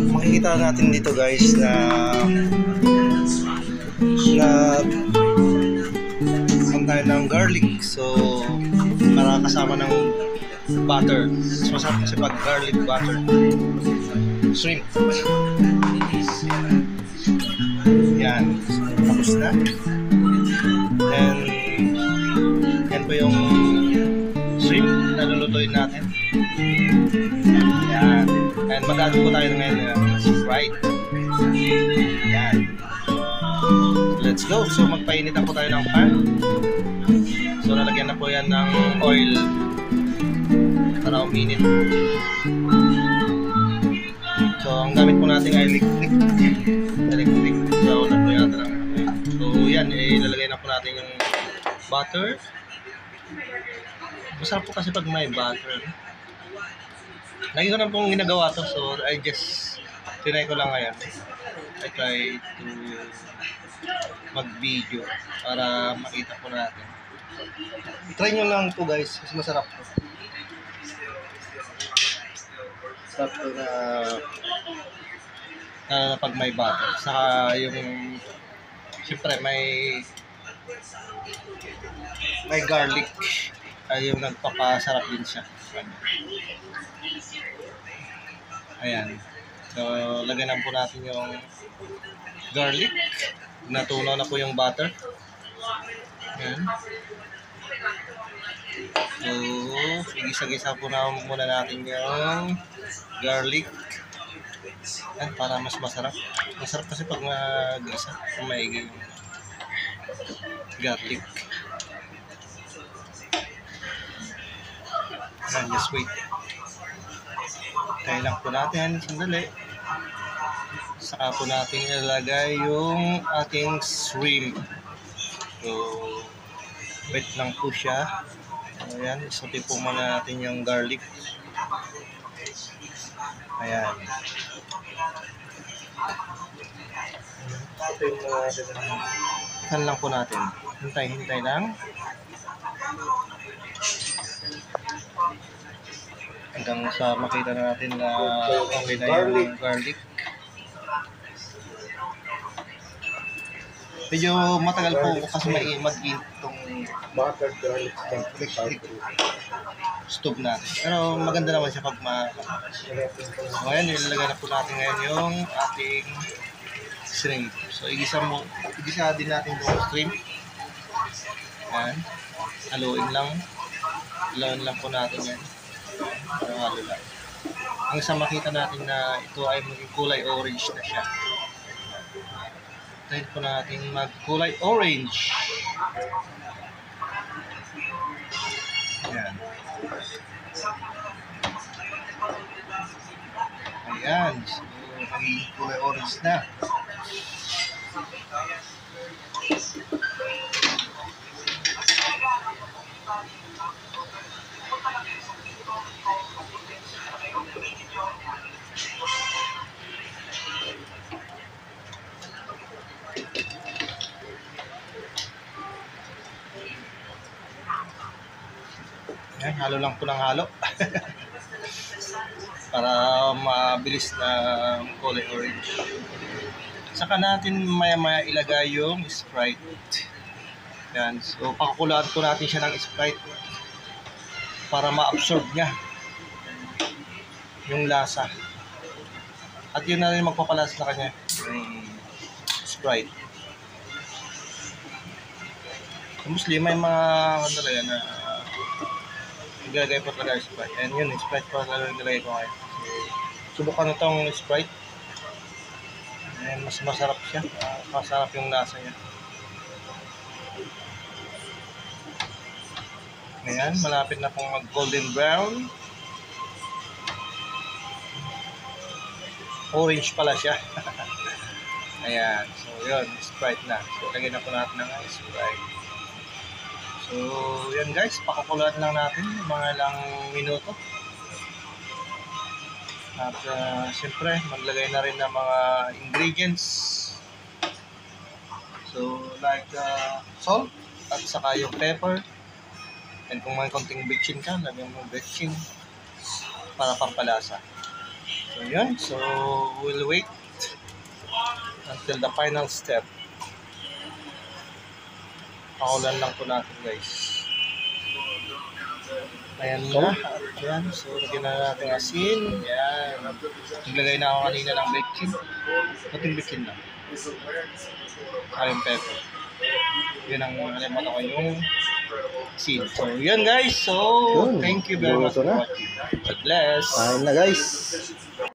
Makikita natin dito guys na tayo ng garlic, so para kasama ng butter. Mas masarap kasi pag garlic butter shrimp. Yan, tapos na. And yan po yung shrimp na lulutuin natin. Yan, and mag-add po tayo ngayon Sprite. Yan, let's go. So magpainit na po tayo ng pan. So lalagyan na po yan ng oil para uminit. So ang gamit po natin ay electric brown na po yata. So yan, ilalagay na po natin yung butter. Masarap po kasi pag may butter. Lagi ko na pong ginagawa to, so I just tinry ko lang ngayon. I try to mag-video para makita po natin. Try nyo lang po guys, kasi masarap po. Masarap po na pag may butter. Saka yung siyempre may garlic ay yung nagpapasarap din siya. Ayan. So lagyan lang po natin yung garlic. Natunaw na po yung butter. Ayan. So, igisa-gisa po na muna natin yung garlic. Ayan, para mas masarap. Masarap kasi pag mag-isa, maigi yung garlic. Ayan, just wait. Kaya lang po natin, sandali. Saka po natin ilagay yung ating shrimp. So, wait lang po siya. Ayan, isabi po muna natin yung garlic. Ayan. Ikan lang po natin. Hintay lang. Hanggang sa makita natin na okay na yung garlic. Medyo matagal po kasi mag-eat itong electric stove natin. Pero maganda naman siya pag so, ngayon, ilalagay na po natin ngayon yung ating shrimp. So, igisa din natin yung shrimp. Ayan. Haluin lang po natin yan. Halo lang. Hanggang sa makita natin na ito ay maging kulay orange na siya. Try po natin mag-kulay orange. Ayan. Ayan. So, magiging kulay orange na. Yan, halo lang po ng halo para mabilis na kulay orange. Saka natin maya-maya ilagay yung Sprite. Yan, so pakukulaan po natin siya ng Sprite para ma-absorb niya yung lasa. At yun na rin magpapalasa sa kanya, yung Sprite. Mostly may mga talaga na nilagay po talaga yung Sprite. And yun, Sprite po talaga nilagay ko ngayon. So, subukan na itong Sprite. And mas masarap siya. Masarap yung lasa niya. Ayan, malapit na pong mag-golden brown. Orange pala siya. Ayan. So, yun. Sprite na. So, lagyan na po natin ng Sprite. So, yan guys. Pakukuluan lang natin mga ilang minuto. At, siyempre, maglagay na rin ng mga ingredients. So, like salt at saka yung pepper. And kung may konting bitchin ka, lagyan mo bitchin para pampalasa. So, yun. So, we'll wait until the final step. Pakulan lang po natin guys. Ayan na. Ayan. So, lagyan na natin asin. Ayan. Naglagay na ako kanina ng bitchin. Konting bitchin lang. Yung pepper. Yun ang alimata ko yung seed. So, yun guys. So, thank you very much for watching. God bless. Kain na guys.